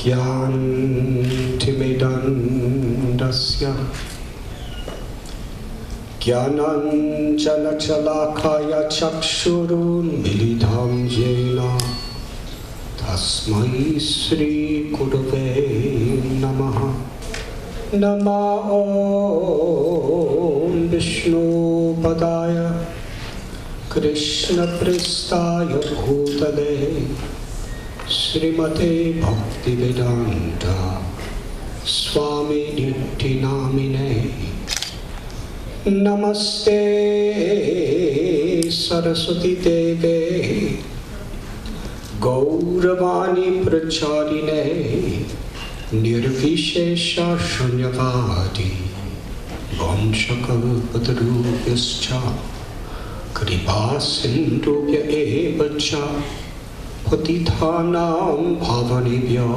Gyantimidandasya Gyananjanachalakaya chakshurun milidham jena Tasmai Shri Gurave Namaha Nama Om Vishnu Padaya Krishna Pristaya Bhutale Srimate Bhaktivedanta Swami Niti Namine Namaste Saraswati Deve Gauravani Pracharine Nirvishesha Shunyavadi Vanchakalpatarubhyascha Kripa Sindhubhya Evacha Patithanam Bhavanebhyo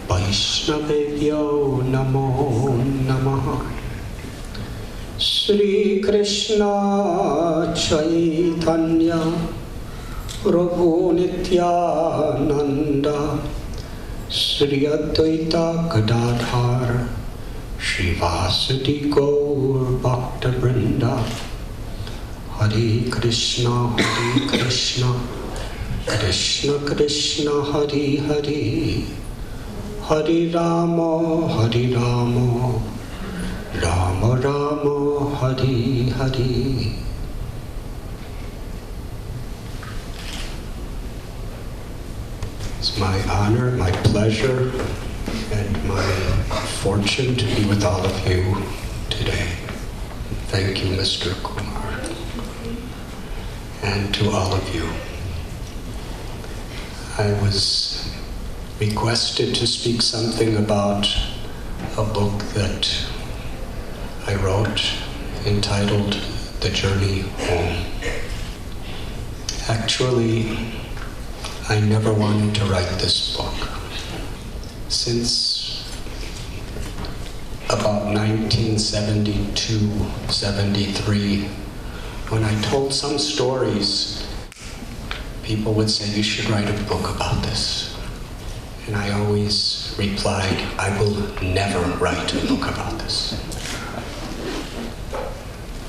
Vaishnavebhyo Namo Namaha Shri Krishna Chaitanya Prabhu Nityananda Shri Advaita Gadadhar Shri Vasudi Gaur Bhakta Vrinda Hare Krishna Krishna Krishna Hare Hare Hare Rama Rama Rama Hare Hare. It's my honor, my pleasure, and my fortune to be with all of you today. Thank you, Mr. Kumar, and to all of you. I was requested to speak something about a book that I wrote entitled The Journey Home. Actually, I never wanted to write this book. Since about 1972-73, when I told some stories, people would say, you should write a book about this. And I always replied, I will never write a book about this.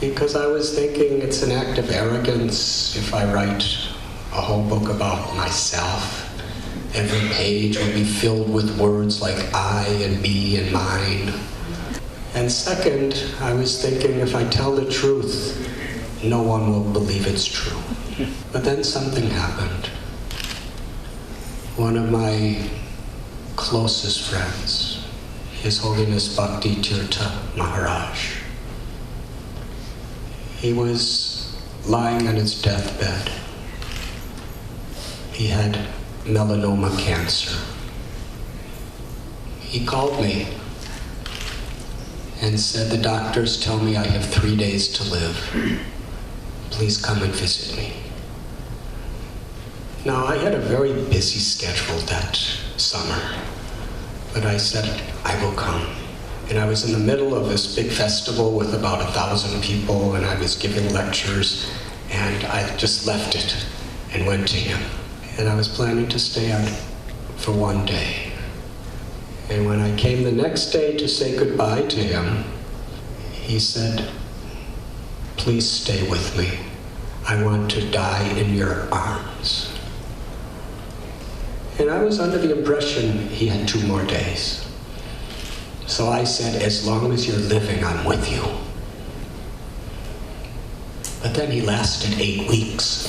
Because I was thinking it's an act of arrogance if I write a whole book about myself. Every page will be filled with words like I and me and mine. And second, I was thinking if I tell the truth, no one will believe it's true. But then something happened. One of my closest friends, His Holiness Bhakti Tirtha Maharaj, he was lying on his deathbed. He had melanoma cancer. He called me and said, the doctors tell me I have 3 days to live. Please come and visit me. Now, I had a very busy schedule that summer, but I said, I will come. And I was in the middle of this big festival with about 1,000 people, and I was giving lectures, and I just left it and went to him. And I was planning to stay out for 1 day. And when I came the next day to say goodbye to him, he said, please stay with me. I want to die in your arms. And I was under the impression he had 2 more days. So I said, as long as you're living, I'm with you. But then he lasted 8 weeks.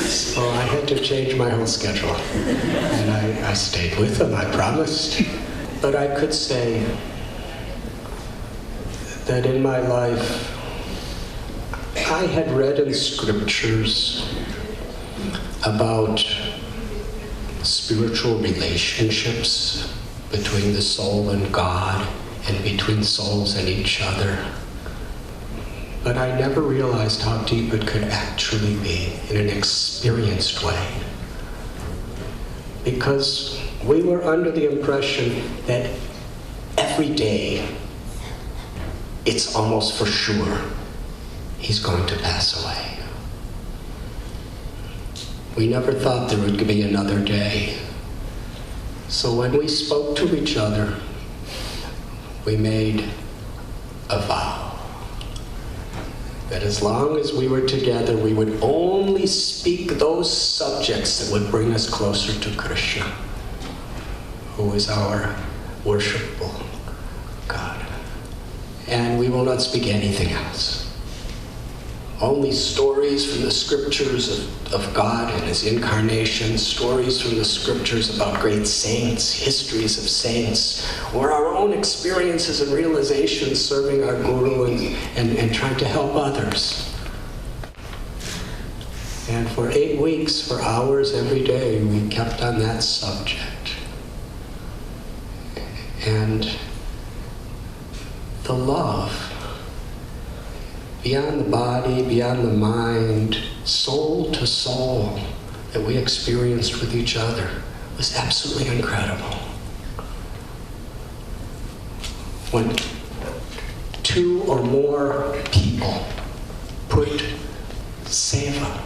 So I had to change my whole schedule. And I stayed with him, I promised. But I could say that in my life, I had read in scriptures about spiritual relationships between the soul and God, and between souls and each other. But I never realized how deep it could actually be in an experienced way. Because we were under the impression that every day, it's almost for sure he's going to pass away. We never thought there would be another day. So when we spoke to each other, we made a vow that as long as we were together, we would only speak those subjects that would bring us closer to Krishna, who is our worshipful God. And we will not speak anything else. Only stories from the scriptures of God and His incarnation, stories from the scriptures about great saints, histories of saints, or our own experiences and realizations serving our Guru and trying to help others. And for 8 weeks, for hours every day, we kept on that subject. And the love, beyond the body, beyond the mind, soul to soul, that we experienced with each other was absolutely incredible. When 2 or more people put seva,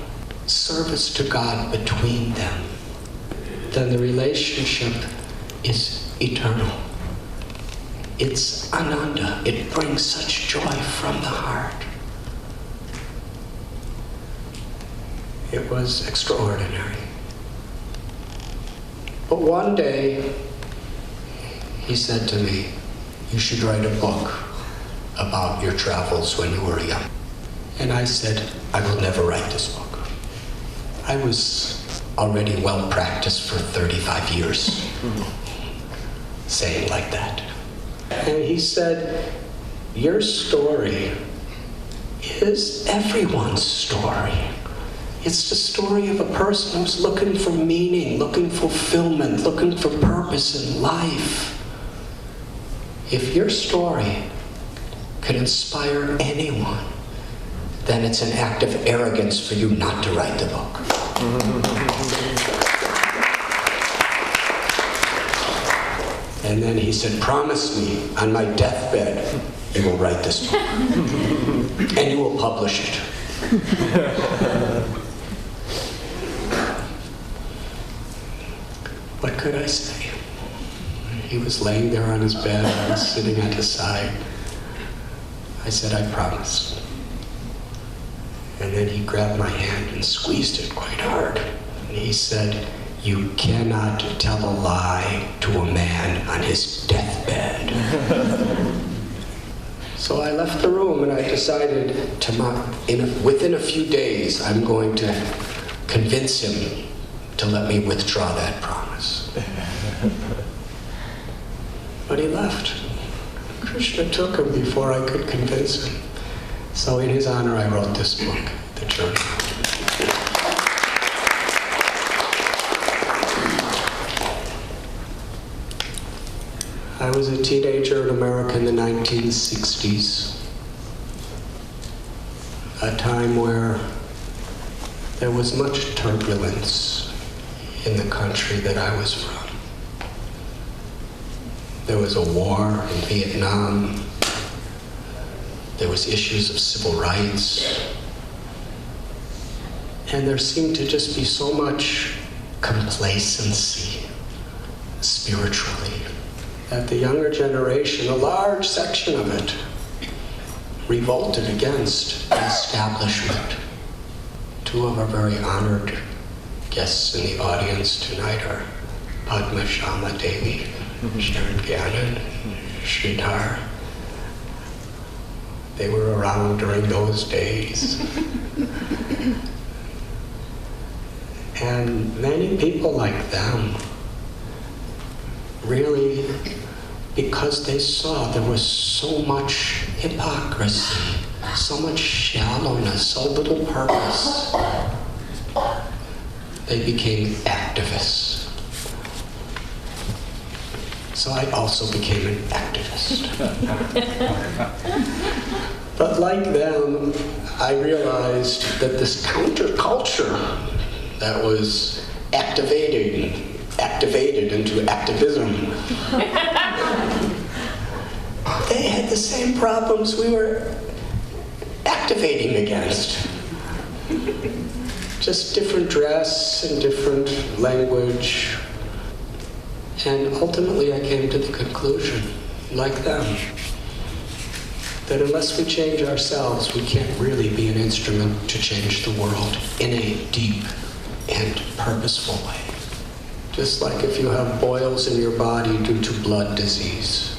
service to God, between them, then the relationship is eternal. It's ananda. It brings such joy from the heart. It was extraordinary. But one day, he said to me, "You should write a book about your travels when you were young." And I said, "I will never write this book." I was already well practiced for 35 years, saying like that. And he said, "Your story is everyone's story. It's the story of a person who's looking for meaning, looking for fulfillment, looking for purpose in life. If your story could inspire anyone, then it's an act of arrogance for you not to write the book." And then he said, "Promise me on my deathbed you will write this book and you will publish it." What could I say? He was laying there on his bed, I was sitting at his side. I said, "I promise." And then he grabbed my hand and squeezed it quite hard. And he said, "You cannot tell a lie to a man on his deathbed." So I left the room and I decided within a few days, I'm going to convince him to let me withdraw that promise. But he left. Krishna took him before I could convince him. So in his honor, I wrote this book, The Journey. I was a teenager in America in the 1960s, a time where there was much turbulence in the country that I was from. There was a war in Vietnam. There was issues of civil rights. And there seemed to just be so much complacency spiritually that the younger generation, a large section of it, revolted against the establishment. 2 of our very honored guests in the audience tonight are Padma Shama Devi, Sharon Gyanan, Sridhar. They were around during those days. And many people like them really, because they saw there was so much hypocrisy, so much shallowness, so little purpose, they became activists. So I also became an activist. But like them, I realized that this counterculture that was activated into activism, they had the same problems we were activating against. just different dress and different language. And ultimately I came to the conclusion, like them, that unless we change ourselves, we can't really be an instrument to change the world in a deep and purposeful way. Just like if you have boils in your body due to blood disease,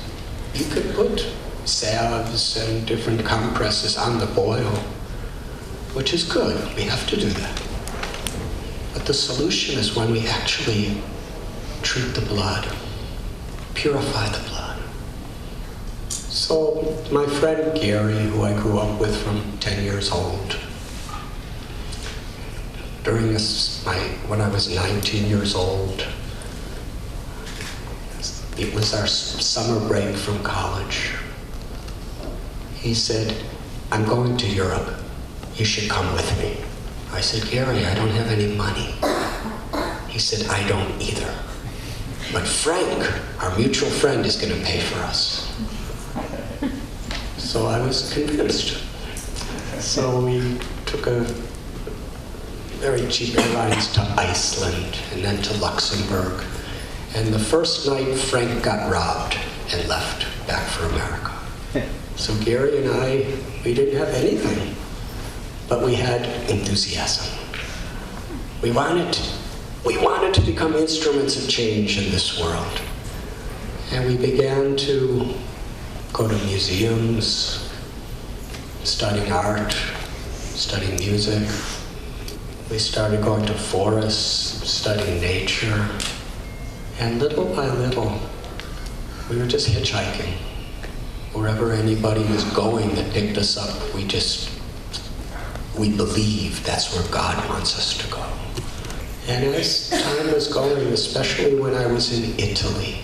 you could put salves and different compresses on the boil, which is good. We have to do that. But the solution is when we actually treat the blood, purify the blood. So my friend Gary, who I grew up with from 10 years old, when I was 19 years old, it was our summer break from college. He said, I'm going to Europe. You should come with me. I said, Gary, I don't have any money. He said, I don't either. But Frank, our mutual friend, is going to pay for us. So I was convinced. So we took a very cheap airlines to Iceland and then to Luxembourg. And the first night, Frank got robbed and left back for America. So Gary and I, we didn't have anything, but we had enthusiasm. We wanted to become instruments of change in this world. And we began to go to museums, studying art, studying music. We started going to forests, studying nature. And little by little, we were just hitchhiking. Wherever anybody was going that picked us up, we believed that's where God wants us to go. And as time was going, especially when I was in Italy,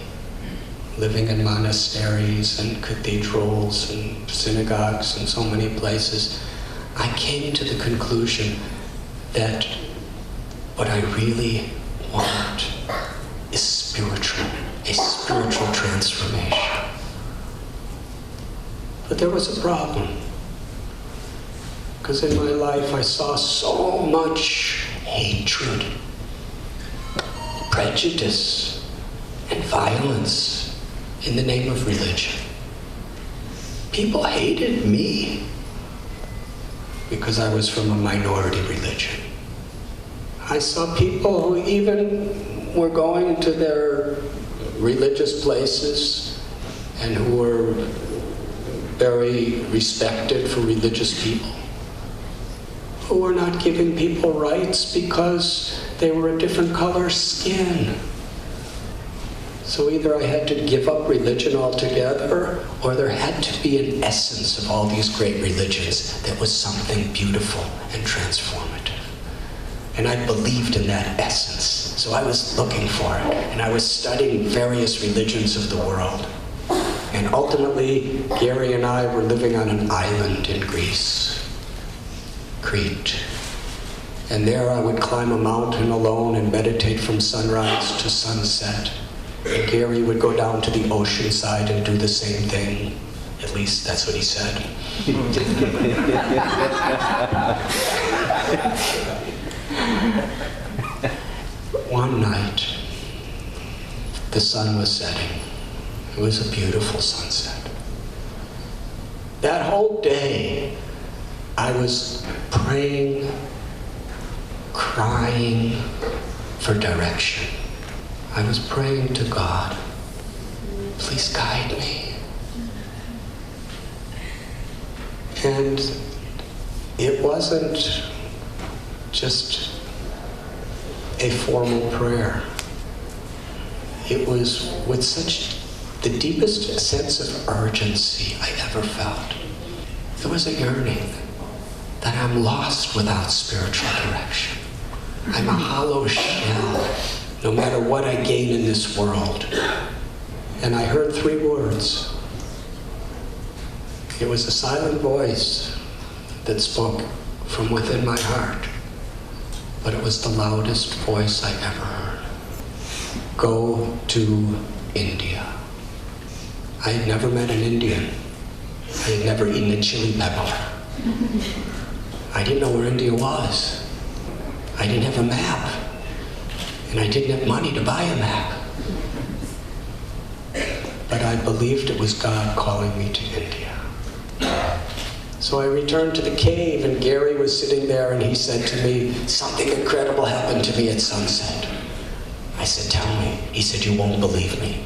living in monasteries and cathedrals and synagogues and so many places, I came to the conclusion that what I really want is a spiritual transformation. But there was a problem, because in my life I saw so much hatred, prejudice, and violence in the name of religion. People hated me because I was from a minority religion. I saw people who even were going to their religious places and who were very respected for religious people, who were not giving people rights because they were a different color skin. So either I had to give up religion altogether, or there had to be an essence of all these great religions that was something beautiful and transformative. And I believed in that essence. So I was looking for it, and I was studying various religions of the world. And ultimately, Gary and I were living on an island in Greece, Crete. And there I would climb a mountain alone and meditate from sunrise to sunset. And Gary would go down to the ocean side and do the same thing. At least that's what he said. One night, the sun was setting. It was a beautiful sunset. That whole day, I was praying, crying for direction. I was praying to God, please guide me. And it wasn't just a formal prayer. It was with the deepest sense of urgency I ever felt. There was a yearning that I'm lost without spiritual direction. I'm a hollow shell, no matter what I gain in this world. And I heard 3 words. It was a silent voice that spoke from within my heart, but it was the loudest voice I ever heard. Go to India. I had never met an Indian. I had never eaten a chili pepper. I didn't know where India was. I didn't have a map, and I didn't have money to buy a map. But I believed it was God calling me to India. So I returned to the cave, and Gary was sitting there, and he said to me, something incredible happened to me at sunset. I said, tell me. He said, you won't believe me.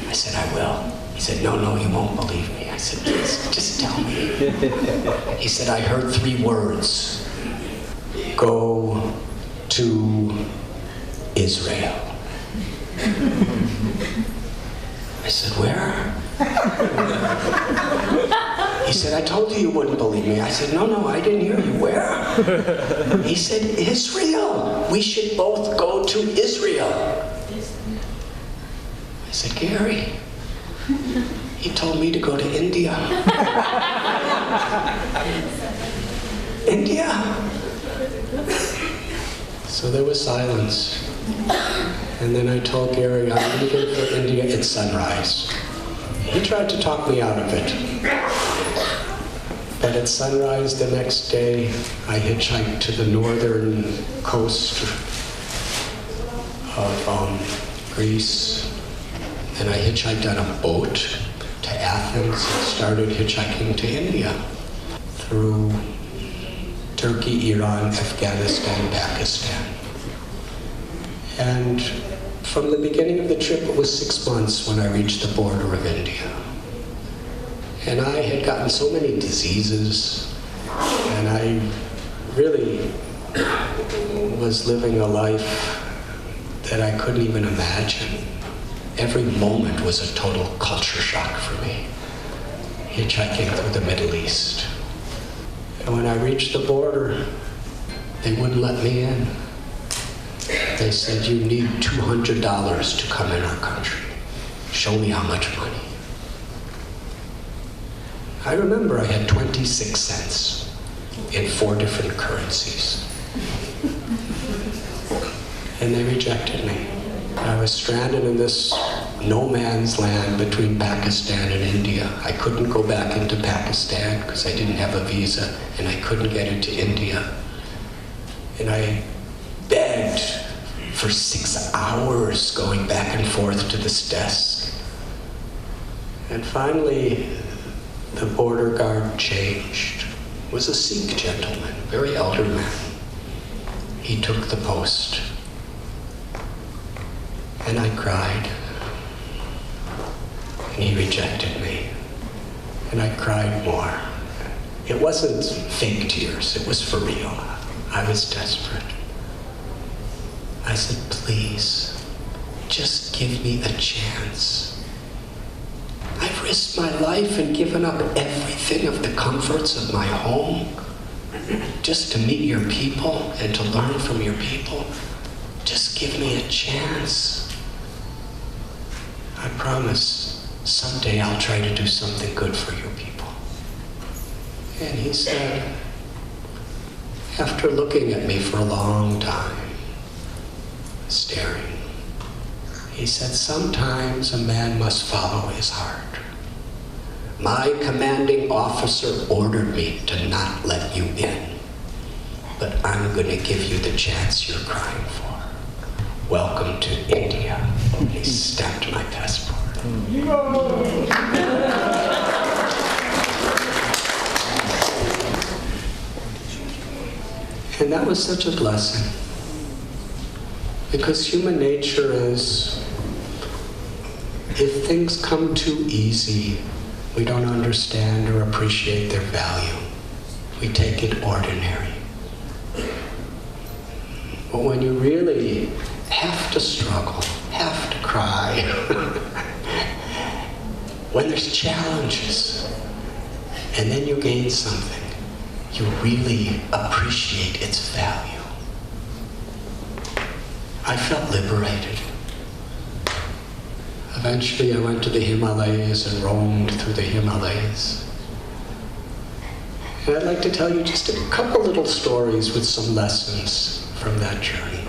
I said, I will. He said, no, you won't believe me. I said, please, just tell me. He said, I heard 3 words. Go to Israel. I said, where? He said, I told you you wouldn't believe me. I said, no, I didn't hear you. Where? He said, Israel. We should both go to Israel. I said, Gary, he told me to go to India. India? So there was silence. And then I told Gary, I'm leaving for India at sunrise. He tried to talk me out of it. But at sunrise the next day, I hitchhiked to the northern coast of Greece. And I hitchhiked on a boat to Athens and started hitchhiking to India through Turkey, Iran, Afghanistan, Pakistan. And from the beginning of the trip, it was 6 months when I reached the border of India. And I had gotten so many diseases, and I really was living a life that I couldn't even imagine. Every moment was a total culture shock for me, hitchhiking through the Middle East. And when I reached the border, they wouldn't let me in. They said, you need $200 to come in our country. Show me how much money. I remember I had 26 cents in 4 different currencies. And they rejected me. I was stranded in this no man's land between Pakistan and India. I couldn't go back into Pakistan because I didn't have a visa, and I couldn't get into India. And I begged for 6 hours going back and forth to this desk. And finally, the border guard changed. It was a Sikh gentleman, very elder man. He took the post. And I cried. And he rejected me. And I cried more. It wasn't fake tears, it was for real. I was desperate. I said, please, just give me a chance. I've risked my life and given up everything of the comforts of my home just to meet your people and to learn from your people. Just give me a chance. I promise someday I'll try to do something good for your people. And he said, after looking at me for a long time, staring, he said, sometimes a man must follow his heart. My commanding officer ordered me to not let you in, but I'm going to give you the chance you're crying for. Welcome to India. He stamped my passport. And that was such a blessing. Because human nature is, if things come too easy, we don't understand or appreciate their value. We take it ordinary. But when you really have to struggle, have to cry, when there's challenges, and then you gain something, you really appreciate its value. I felt liberated. Eventually I went to the Himalayas and roamed through the Himalayas. And I'd like to tell you just a couple little stories with some lessons from that journey.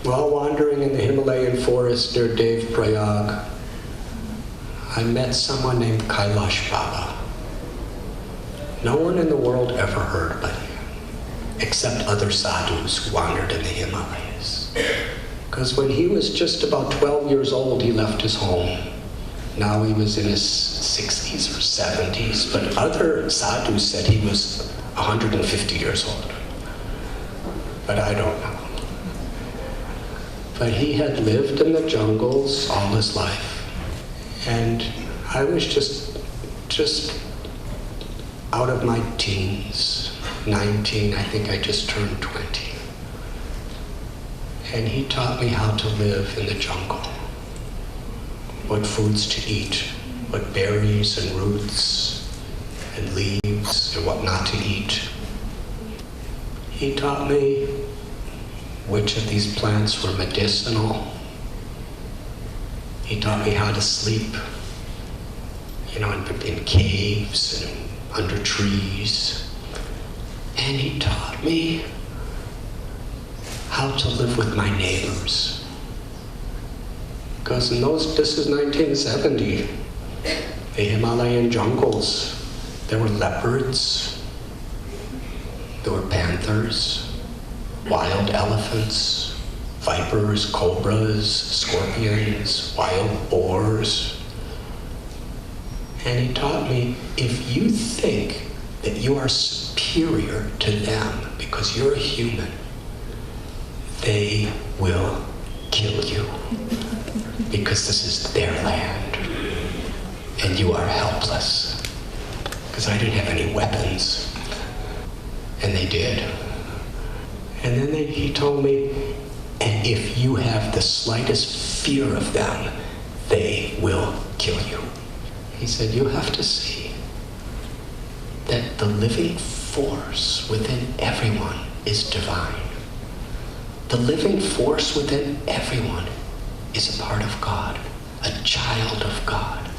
While wandering in the Himalayan forest near Dev Prayag, I met someone named Kailash Baba. No one in the world ever heard about him. except other sadhus who wandered in the Himalayas. Because when he was just about 12 years old, he left his home. Now he was in his 60s or 70s, but other sadhus said he was 150 years old. But I don't know. But he had lived in the jungles all his life. And I was just out of my teens, 19, I think I just turned 20. And he taught me how to live in the jungle, what foods to eat, what berries and roots and leaves and what not to eat. He taught me which of these plants were medicinal. He taught me how to sleep, in caves and under trees. And he taught me how to live with my neighbors. Because this is 1970, the Himalayan jungles, there were leopards, there were panthers, wild elephants, vipers, cobras, scorpions, wild boars. And he taught me, if you think that you are superior to them because you're a human, they will kill you because this is their land and you are helpless. Because I didn't have any weapons, and they did. And then he told me, and if you have the slightest fear of them, they will kill you. He said, you have to see that the living force within everyone is divine. The living force within everyone is a part of God, a child of God.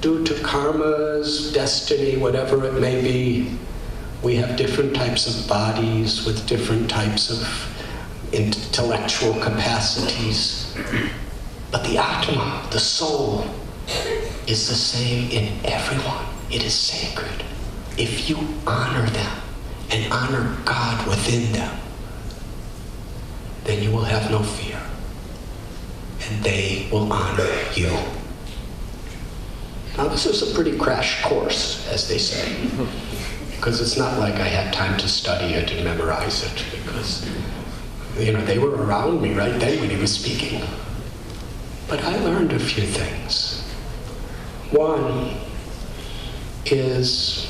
Due to karmas, destiny, whatever it may be, we have different types of bodies with different types of intellectual capacities. But the Atma, the soul, is the same in everyone. It is sacred. If you honor them and honor God within them, then you will have no fear. And they will honor you. Now this is a pretty crash course, as they say. Because it's not like I had time to study it and memorize it. Because, they were around me right then when he was speaking. But I learned a few things. One is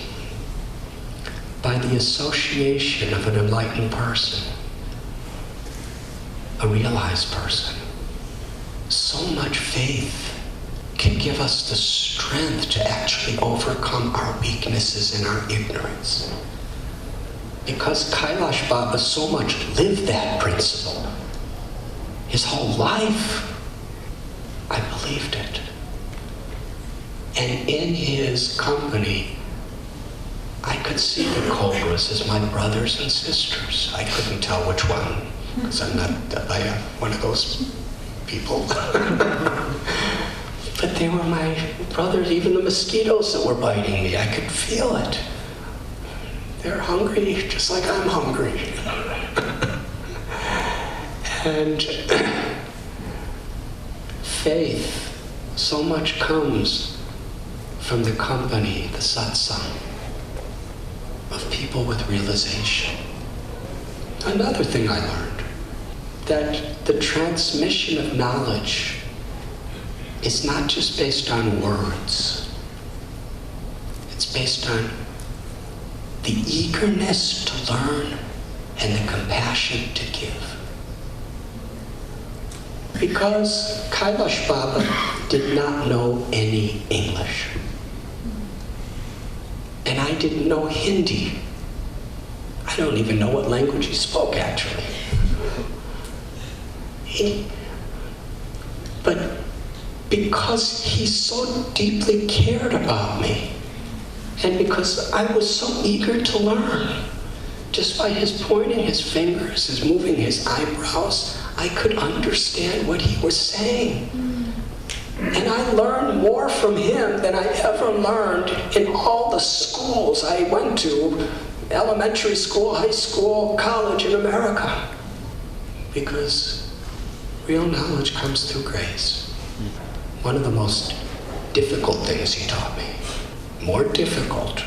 by the association of an enlightened person, a realized person, so much faith can give us the strength to actually overcome our weaknesses and our ignorance. Because Kailash Baba so much lived that principle. His whole life, I believed it. And in his company, I could see the cobras as my brothers and sisters. I couldn't tell which one, because I'm not one of those people. But they were my brothers, even the mosquitoes that were biting me. I could feel it. They're hungry, just like I'm hungry. And faith, so much comes from the company, the satsang, of people with realization. Another thing I learned, that the transmission of knowledge is not just based on words. It's based on the eagerness to learn and the compassion to give. Because Kailash Baba did not know any English. And I didn't know Hindi. I don't even know what language he spoke, actually. But because he so deeply cared about me, and because I was so eager to learn, just by his pointing his fingers, his moving his eyebrows, I could understand what he was saying. And I learned more from him than I ever learned in all the schools I went to elementary school, high school, college in America. Because real knowledge comes through grace. One of the most difficult things he taught me, more difficult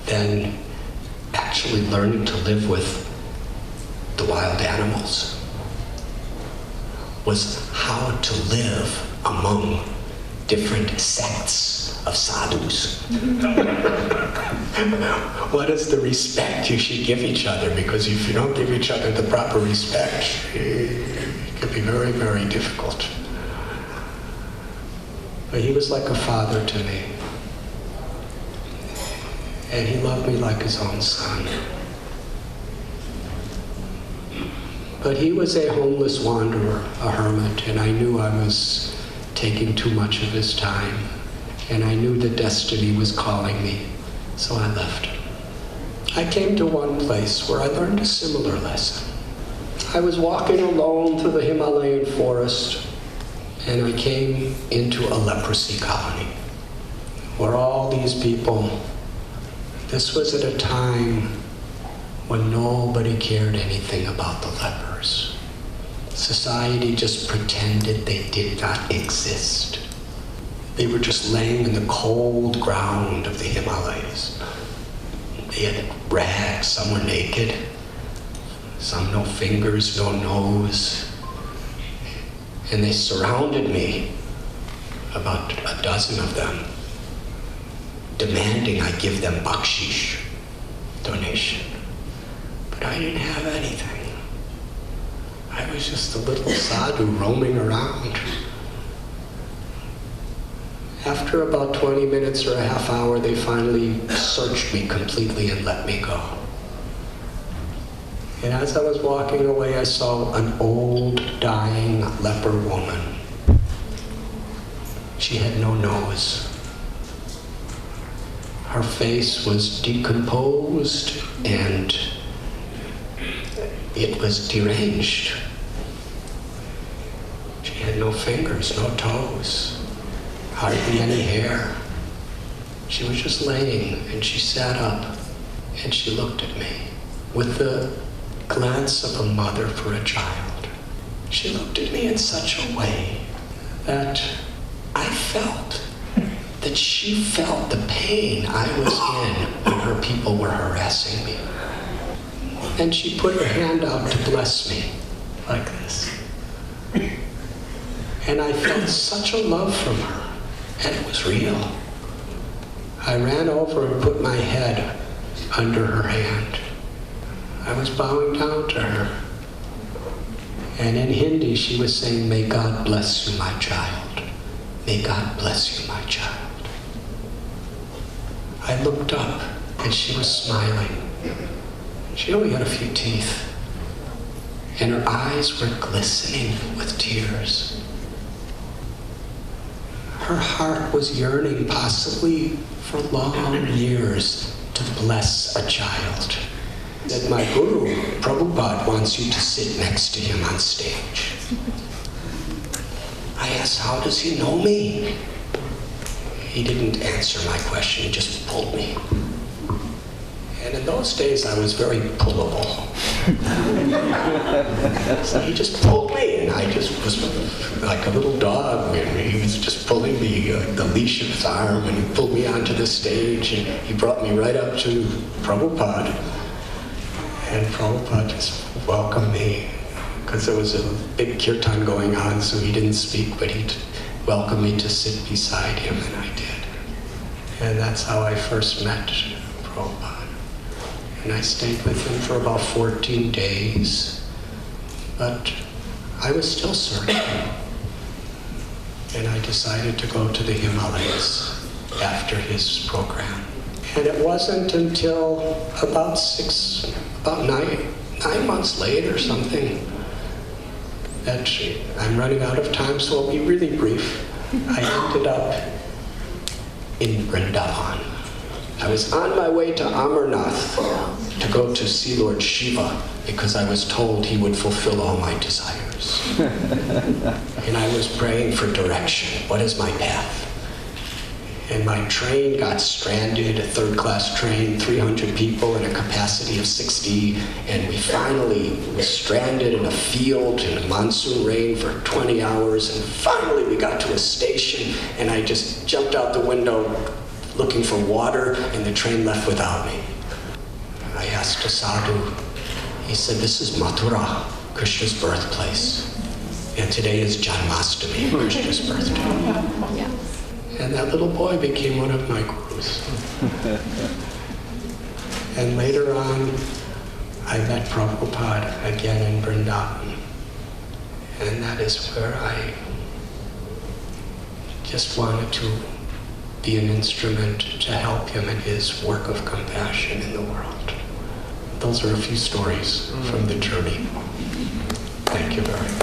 than actually learning to live with the wild animals, was how to live among different sects of sadhus. What is the respect you should give each other? Because if you don't give each other the proper respect, it can be very, very difficult. But he was like a father to me. And he loved me like his own son. But he was a homeless wanderer, a hermit, and I knew I was taking too much of his time. And I knew that destiny was calling me, so I left. I came to one place where I learned a similar lesson. I was walking alone through the Himalayan forest, and I came into a leprosy colony, where all these people, this was at a time when nobody cared anything about the lepers. Society just pretended they did not exist. They were just laying in the cold ground of the Himalayas. They had rags, some were naked, some no fingers, no nose. And they surrounded me, about a dozen of them, demanding I give them bakshish, donation. But I didn't have anything. I was just a little sadhu roaming around. After about 20 minutes or a half hour, they finally searched me completely and let me go. And as I was walking away, I saw an old, dying leper woman. She had no nose. Her face was decomposed and it was deranged. She had no fingers, no toes. Hardly any hair. She was just laying, and she sat up, and she looked at me with the glance of a mother for a child. She looked at me in such a way that I felt that she felt the pain I was in when her people were harassing me. And she put her hand out to bless me, like this. And I felt such a love from her. And it was real. I ran over and put my head under her hand. I was bowing down to her. And in Hindi, she was saying, "May God bless you, my child. May God bless you, my child." I looked up, and she was smiling. She only had a few teeth. And her eyes were glistening with tears. Her heart was yearning, possibly for long years, to bless a child. That my guru, Prabhupada, wants you to sit next to him on stage. I asked, how does he know me? He didn't answer my question, he just pulled me. And in those days, I was very pullable. So he just pulled me, and I just was like a little dog, and he was just pulling me, the leash of his arm, and he pulled me onto the stage, and he brought me right up to Prabhupada. And Prabhupada just welcomed me, because there was a big kirtan going on, so he didn't speak, but he welcomed me to sit beside him, and I did. And that's how I first met Prabhupada. And I stayed with him for about 14 days. But I was still searching. And I decided to go to the Himalayas after his program. And it wasn't until about 9 months later or something that I'm running out of time, so I'll be really brief. I ended up in Vrindavan. I was on my way to Amarnath to go to see Lord Shiva because I was told he would fulfill all my desires. And I was praying for direction. What is my path? And my train got stranded, a third-class train, 300 people in a capacity of 60, and we finally were stranded in a field in a monsoon rain for 20 hours, and finally we got to a station, and I just jumped out the window looking for water, and the train left without me. I asked a sadhu. He said, "This is Mathura, Krishna's birthplace, and today is Janmashtami, Krishna's birthday." Yeah. And that little boy became one of my gurus. And later on, I met Prabhupada again in Vrindavan. And that is where I just wanted to be an instrument to help him in his work of compassion in the world. Those are a few stories from the journey. Thank you very much.